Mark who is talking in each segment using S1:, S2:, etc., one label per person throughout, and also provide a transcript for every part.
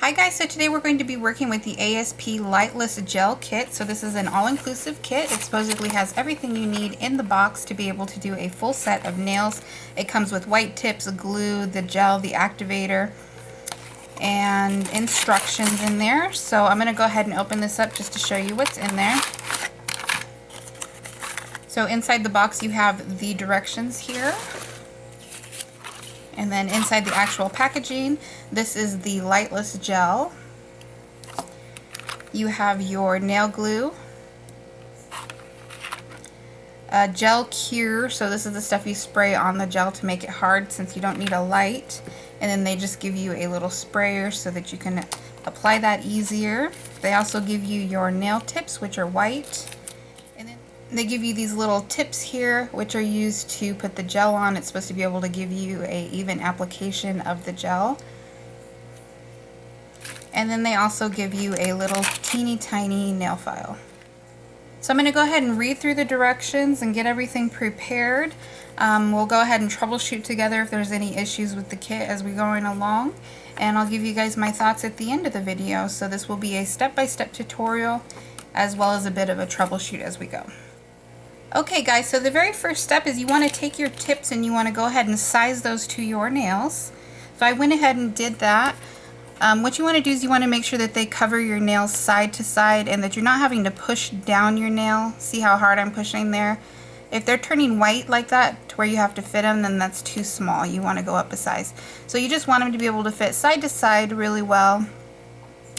S1: Hi guys, so today we're going to be working with the ASP Light-Less Gel Kit. So this is an all-inclusive kit. It supposedly has everything you need in the box to be able to do a full set of nails. It comes with white tips, glue, the gel, the activator, and instructions in there. So I'm going to go ahead and open this up just to show you what's in there. So inside the box you have the directions here. And then inside the actual packaging, this is the lightless gel. You have your nail glue, gel cure, so this is the stuff you spray on the gel to make it hard since you don't need a light. And then they just give you a little sprayer so that you can apply that easier. They also give you your nail tips, which are white. And then they give you these little tips here, which are used to put the gel on. It's supposed to be able to give you an even application of the gel. And then they also give you a little teeny tiny nail file. So I'm going to go ahead and read through the directions and get everything prepared. We'll go ahead and troubleshoot together if there's any issues with the kit as we're going along. And I'll give you guys my thoughts at the end of the video. So this will be a step-by-step tutorial as well as a bit of a troubleshoot as we go. Okay guys, so the very first step is you want to take your tips and you want to go ahead and size those to your nails. So I went ahead and did that. What you want to do is you want to make sure that they cover your nails side to side and that you're not having to push down your nail. See how hard I'm pushing there? If they're turning white like that to where you have to fit them, then that's too small. You want to go up a size. So you just want them to be able to fit side to side really well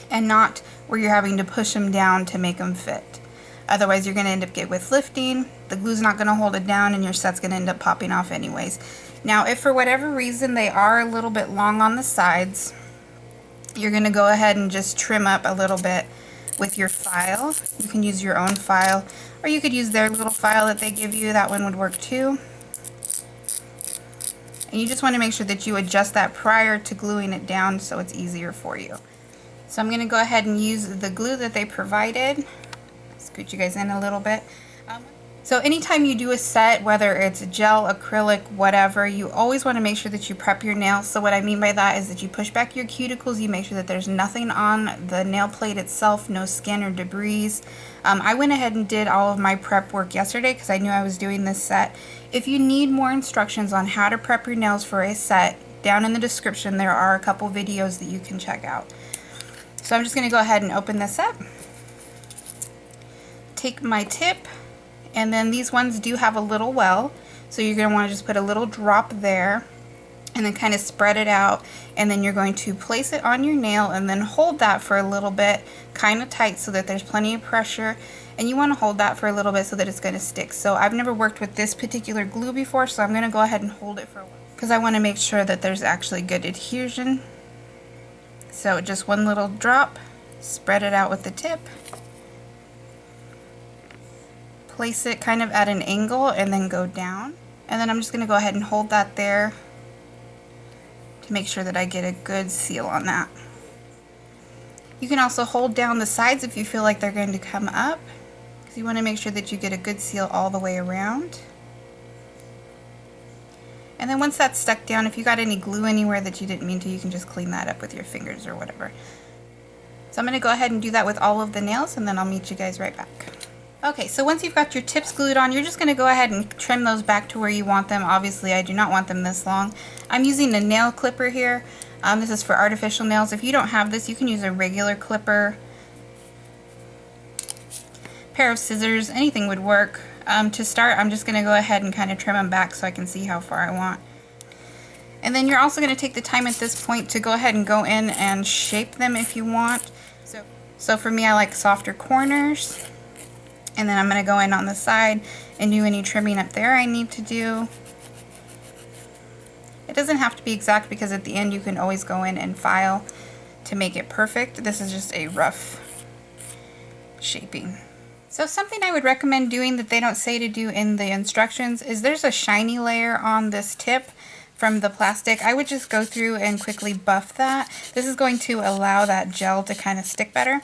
S1: and not where you're having to push them down to make them fit. Otherwise you're going to end up with lifting, the glue's not going to hold it down, and your set's going to end up popping off anyways. Now if for whatever reason they are a little bit long on the sides, you're going to go ahead and just trim up a little bit with your file. You can use your own file, or you could use their little file that they give you. That one would work too. And you just want to make sure that you adjust that prior to gluing it down so it's easier for you. So I'm going to go ahead and use the glue that they provided. Scoot you guys in a little bit. So anytime you do a set, whether it's gel, acrylic, whatever, you always want to make sure that you prep your nails. So what I mean by that is that you push back your cuticles, you make sure that there's nothing on the nail plate itself, no skin or debris. I went ahead and did all of my prep work yesterday because I knew I was doing this set. If you need more instructions on how to prep your nails for a set, down in the description there are a couple videos that you can check out. So I'm just going to go ahead and open this up. Take my tip, and then these ones do have a little well, so you're going to want to just put a little drop there and then kind of spread it out, and then you're going to place it on your nail and then hold that for a little bit kind of tight so that there's plenty of pressure, and you want to hold that for a little bit so that it's going to stick. So I've never worked with this particular glue before, so I'm going to go ahead and hold it for a while because I want to make sure that there's actually good adhesion. So just one little drop, spread it out with the tip, place it kind of at an angle and then go down, and then I'm just going to go ahead and hold that there to make sure that I get a good seal on that. You can also hold down the sides if you feel like they're going to come up, because you want to make sure that you get a good seal all the way around. And then once that's stuck down, if you got any glue anywhere that you didn't mean to, you can just clean that up with your fingers or whatever. So I'm going to go ahead and do that with all of the nails, and then I'll meet you guys right back. Okay, so once you've got your tips glued on, you're just going to go ahead and trim those back to where you want them. Obviously, I do not want them this long. I'm using a nail clipper here. This is for artificial nails. If you don't have this, you can use a regular clipper. Pair of scissors, anything would work. To start, I'm just going to go ahead and kind of trim them back so I can see how far I want. And then you're also going to take the time at this point to go ahead and go in and shape them if you want. So for me, I like softer corners. And then I'm going to go in on the side and do any trimming up there I need to do. It doesn't have to be exact because at the end you can always go in and file to make it perfect. This is just a rough shaping. So something I would recommend doing that they don't say to do in the instructions is there's a shiny layer on this tip from the plastic. I would just go through and quickly buff that. This is going to allow that gel to kind of stick better.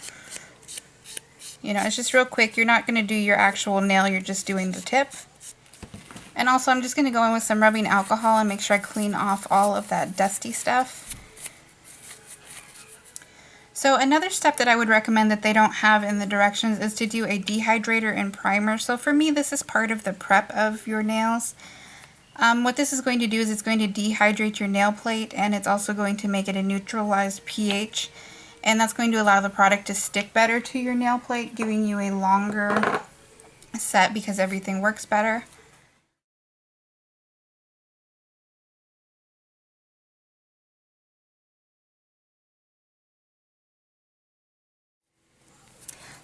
S1: You know, it's just real quick. You're not going to do your actual nail, you're just doing the tip. And also I'm just going to go in with some rubbing alcohol and make sure I clean off all of that dusty stuff. So another step that I would recommend that they don't have in the directions is to do a dehydrator and primer. So for me, this is part of the prep of your nails. What this is going to do is it's going to dehydrate your nail plate, and it's also going to make it a neutralized pH, and that's going to allow the product to stick better to your nail plate, giving you a longer set because everything works better.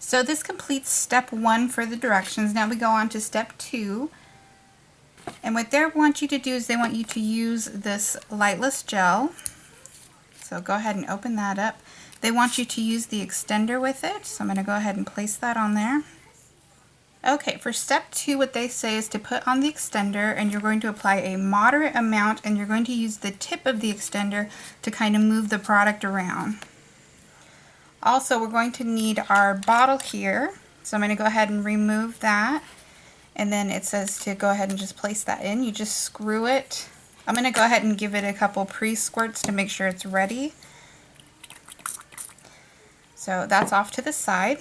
S1: So this completes step 1 for the directions. Now we go on to step 2. And what they want you to do is they want you to use this lightless gel. So go ahead and open that up. They want you to use the extender with it. So I'm going to go ahead and place that on there. Okay, for step 2, what they say is to put on the extender, and you're going to apply a moderate amount, and you're going to use the tip of the extender to kind of move the product around. Also, we're going to need our bottle here, so I'm going to go ahead and remove that, and then it says to go ahead and just place that in. You just screw it. I'm going to go ahead and give it a couple pre-squirts to make sure it's ready. So that's off to the side.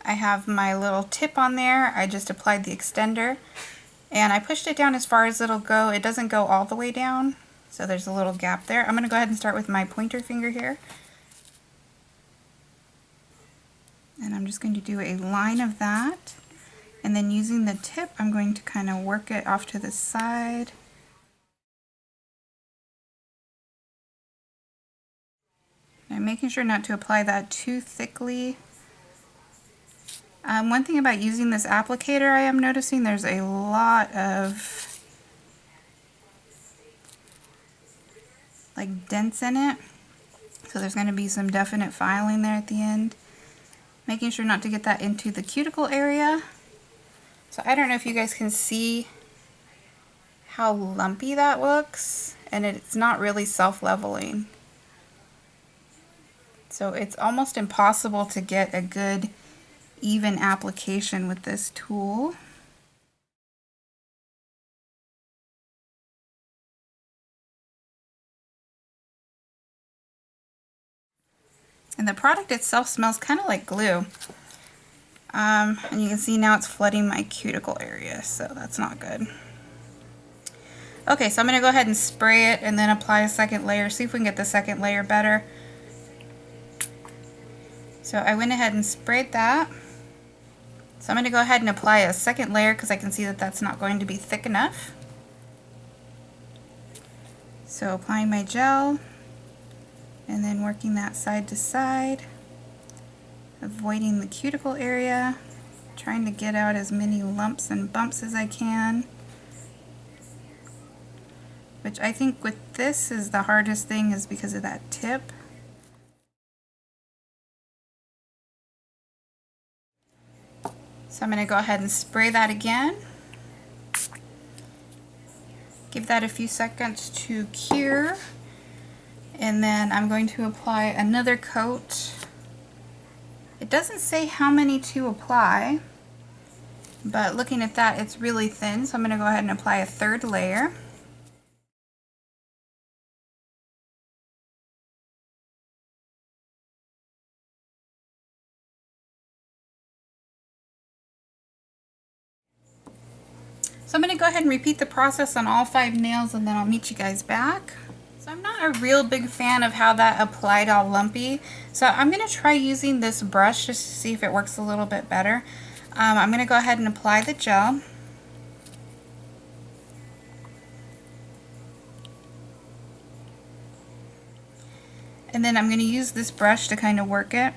S1: I have my little tip on there. I just applied the extender, and I pushed it down as far as it'll go. It doesn't go all the way down, so there's a little gap there. I'm going to go ahead and start with my pointer finger here. And I'm just going to do a line of that, and then using the tip I'm going to kind of work it off to the side. I'm making sure not to apply that too thickly. One thing about using this applicator, I am noticing there's a lot of like dents in it, so there's going to be some definite filing there at the end. Making sure not to get that into the cuticle area. So I don't know if you guys can see how lumpy that looks, and it's not really self-leveling. So it's almost impossible to get a good even application with this tool. And the product itself smells kind of like glue. And you can see now it's flooding my cuticle area, so that's not good. Okay, so I'm going to go ahead and spray it and then apply a second layer, see if we can get the second layer better. So I went ahead and sprayed that. So I'm going to go ahead and apply a second layer because I can see that that's not going to be thick enough. So applying my gel, and then working that side to side, avoiding the cuticle area, trying to get out as many lumps and bumps as I can, which I think with this is the hardest thing, is because of that tip. So I'm going to go ahead and spray that again. Give that a few seconds to cure. And then I'm going to apply another coat. It doesn't say how many to apply, but looking at that, it's really thin, so I'm going to go ahead and apply a third layer. So I'm going to go ahead and repeat the process on all 5 nails, and then I'll meet you guys back. So I'm not a real big fan of how that applied all lumpy, so I'm going to try using this brush just to see if it works a little bit better. I'm going to go ahead and apply the gel. And then I'm going to use this brush to kind of work it.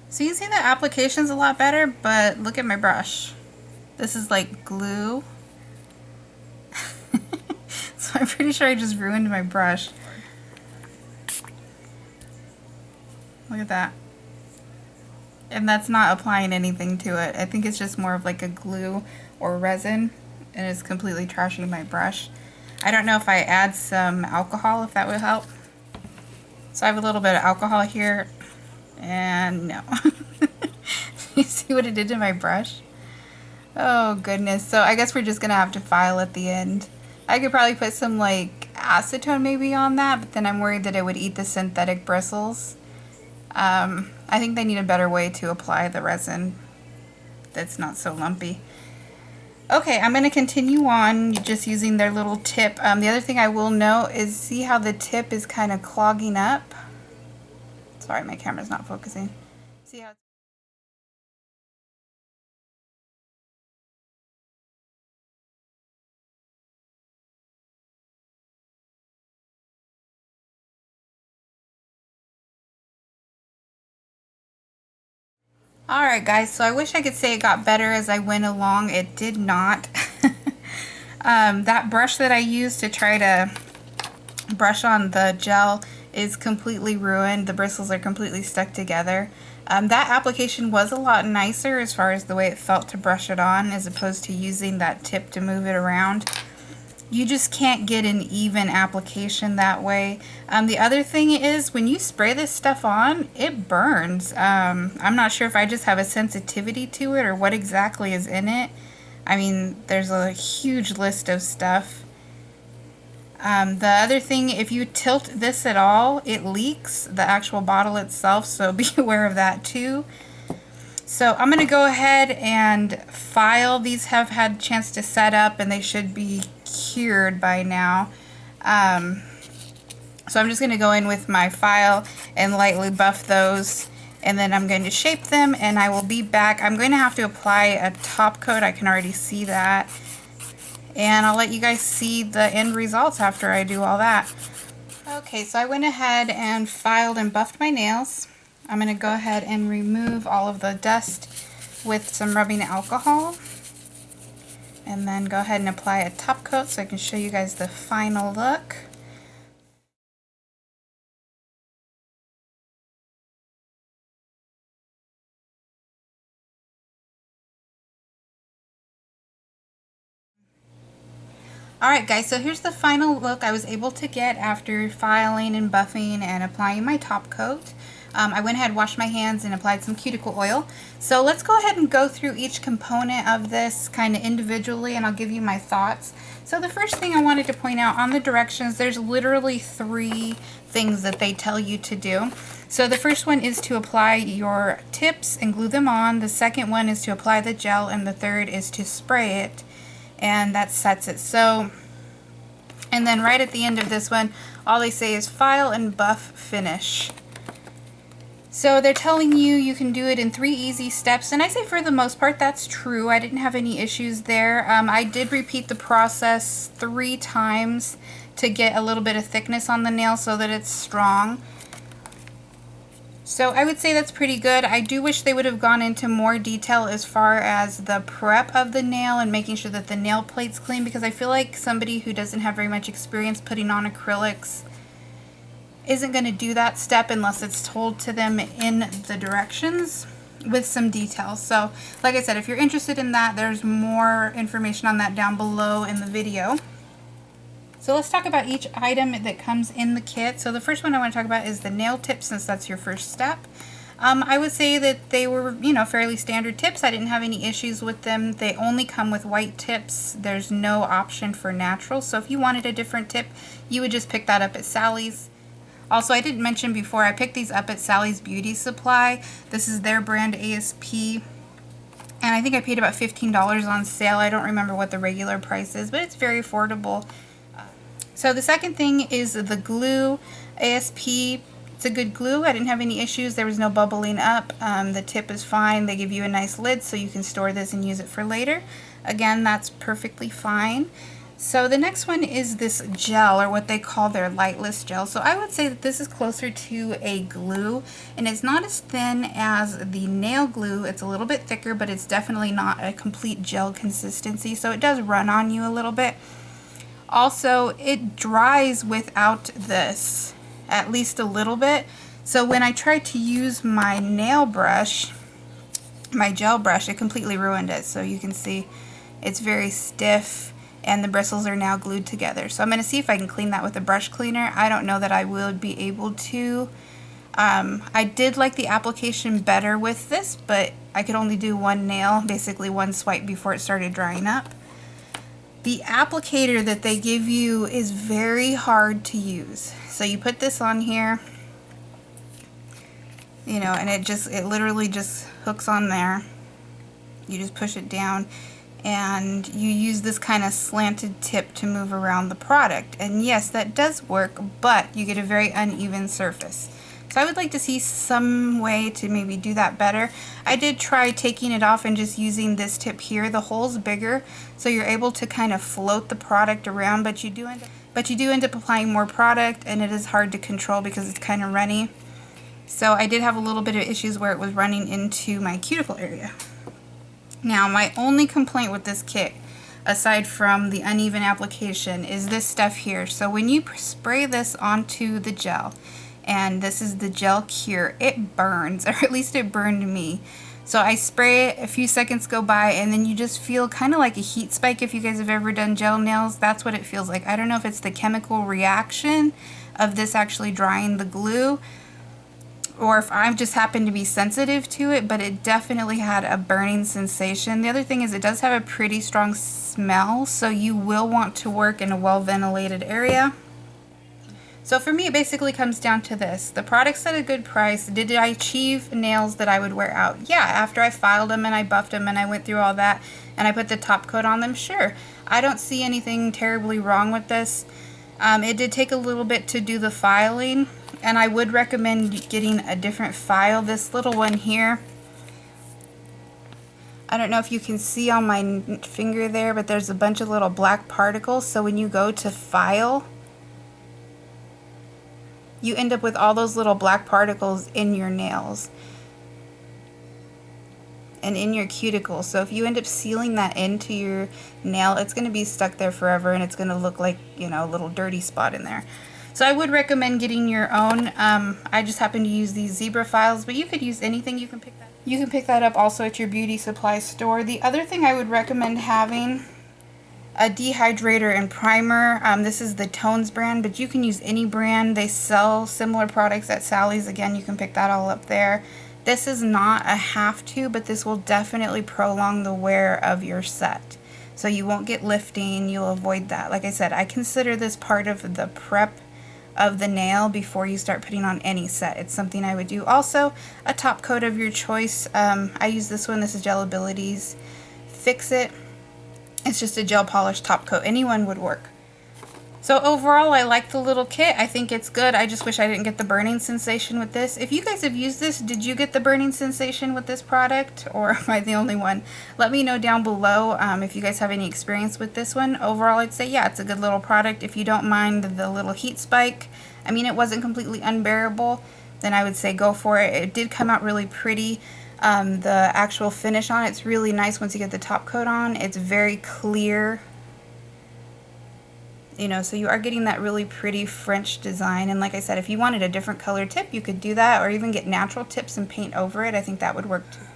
S1: So you can see the application's a lot better, but look at my brush. This is like glue. So I'm pretty sure I just ruined my brush. Look at that. And that's not applying anything to it. I think it's just more of like a glue or resin, and it's completely trashing my brush. I don't know if I add some alcohol, if that would help. So I have a little bit of alcohol here. And no. You see what it did to my brush? Oh goodness. So I guess we're just gonna have to file at the end. I could probably put some like acetone maybe on that, but then I'm worried that it would eat the synthetic bristles. I think they need a better way to apply the resin that's not so lumpy. Okay, I'm going to continue on just using their little tip. The other thing I will note is see how the tip is kind of clogging up? Sorry, my camera's not focusing. See how it's Alright guys, so I wish I could say it got better as I went along. It did not. That brush that I used to try to brush on the gel is completely ruined. The bristles are completely stuck together. That application was a lot nicer as far as the way it felt to brush it on as opposed to using that tip to move it around. You just can't get an even application that way. The other thing is when you spray this stuff on, it burns. I'm not sure if I just have a sensitivity to it or what exactly is in it. I mean, there's a huge list of stuff. The other thing, if you tilt this at all, it leaks the actual bottle itself, so be aware of that too. So I'm going to go ahead and file. These have had a chance to set up and they should be cured by now. So I'm just going to go in with my file and lightly buff those, and then I'm going to shape them and I will be back. I'm going to have to apply a top coat. I can already see that. And I'll let you guys see the end results after I do all that. Okay, so I went ahead and filed and buffed my nails. I'm going to go ahead and remove all of the dust with some rubbing alcohol. And then go ahead and apply a top coat so I can show you guys the final look. Alright guys, so here's the final look I was able to get after filing and buffing and applying my top coat. I went ahead, washed my hands, and applied some cuticle oil. So let's go ahead and go through each component of this kind of individually, and I'll give you my thoughts. So the first thing I wanted to point out on the directions, there's literally 3 things that they tell you to do. So the first one is to apply your tips and glue them on. The second one is to apply the gel, and the third is to spray it, and that sets it. So, and then right at the end of this one, all they say is file and buff finish. So they're telling you you can do it in 3 easy steps, and I say for the most part that's true. I didn't have any issues there. I did repeat the process 3 times to get a little bit of thickness on the nail so that it's strong. So I would say that's pretty good. I do wish they would have gone into more detail as far as the prep of the nail and making sure that the nail plate's clean, because I feel like somebody who doesn't have very much experience putting on acrylics isn't going to do that step unless it's told to them in the directions with some details. So like I said, if you're interested in that, there's more information on that down below in the video. So let's talk about each item that comes in the kit. So the first one I want to talk about is the nail tips, since that's your first step. I would say that they were, fairly standard tips. I didn't have any issues with them. They only come with white tips. There's no option for natural. So if you wanted a different tip, you would just pick that up at Sally's. Also, I didn't mention before, I picked these up at Sally's Beauty Supply. This is their brand ASP. And I think I paid about $15 on sale. I don't remember what the regular price is, but it's very affordable. So the second thing is the glue. ASP, it's a good glue. I didn't have any issues. There was no bubbling up. The tip is fine. They give you a nice lid so you can store this and use it for later. Again, that's perfectly fine. So the next one is this gel, or what they call their lightless gel. So I would say that this is closer to a glue, and it's not as thin as the nail glue. It's a little bit thicker, but it's definitely not a complete gel consistency, so it does run on you a little bit. Also, it dries without this, at least a little bit. So when I tried to use my nail brush, my gel brush, it completely ruined it. So you can see it's very stiff, and the bristles are now glued together. So I'm going to see if I can clean that with a brush cleaner. I don't know that I will be able to. I did like the application better with this, but I could only do one nail, basically one swipe before it started drying up. The applicator that they give you is very hard to use. So you put this on here, you know, and it literally just hooks on there. You just push it down and you use this kind of slanted tip to move around the product. And yes, that does work, but you get a very uneven surface. So I would like to see some way to maybe do that better. I did try taking it off and just using this tip here. The hole's bigger, so you're able to kind of float the product around, but you do end up applying more product, and it is hard to control because it's kind of runny. So I did have a little bit of issues where it was running into my cuticle area. Now, my only complaint with this kit, aside from the uneven application, is this stuff here. So when you spray this onto the gel, and this is the gel cure, it burns, or at least it burned me. So I spray it, a few seconds go by, and then you just feel kind of like a heat spike. If you guys have ever done gel nails, that's what it feels like. I don't know if it's the chemical reaction of this actually drying the glue, or if I just happen to be sensitive to it, but it definitely had a burning sensation. The other thing is it does have a pretty strong smell, so you will want to work in a well-ventilated area. So for me, it basically comes down to this. The product's at a good price. Did I achieve nails that I would wear out? Yeah, after I filed them and I buffed them and I went through all that and I put the top coat on them, sure. I don't see anything terribly wrong with this. It did take a little bit to do the filing, and I would recommend getting a different file. This little one here, I don't know if you can see on my finger there, but there's a bunch of little black particles. So when you go to file, you end up with all those little black particles in your nails and in your cuticle. So if you end up sealing that into your nail, it's going to be stuck there forever, and it's going to look like, you know, a little dirty spot in there. So I would recommend getting your own. I just happen to use these zebra files, but you could use anything. You can pick that up also at your beauty supply store. The other thing I would recommend having, a dehydrator and primer. This is the Tones brand, but you can use any brand. They sell similar products at Sally's. Again, you can pick that all up there. This is not a have to, but this will definitely prolong the wear of your set. So you won't get lifting, you'll avoid that. Like I said, I consider this part of the prep of the nail before you start putting on any set. It's something I would do. Also, a top coat of your choice. I use this one. This is Gel Abilities Fix It. It's just a gel polish top coat. Anyone would work. So overall, I like the little kit. I think it's good. I just wish I didn't get the burning sensation with this. If you guys have used this, did you get the burning sensation with this product, or am I the only one? Let me know down below if you guys have any experience with this one. Overall, I'd say, yeah, it's a good little product. If you don't mind the little heat spike, I mean, it wasn't completely unbearable, then I would say go for it. It did come out really pretty. The actual finish on it's really nice once you get the top coat on. It's very clear, you know, so you are getting that really pretty French design. And like I said, if you wanted a different color tip, you could do that, or even get natural tips and paint over it. I think that would work too.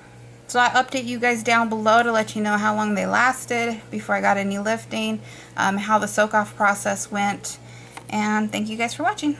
S1: So I update you guys down below to let you know how long they lasted before I got any lifting, how the soak off process went, and thank you guys for watching.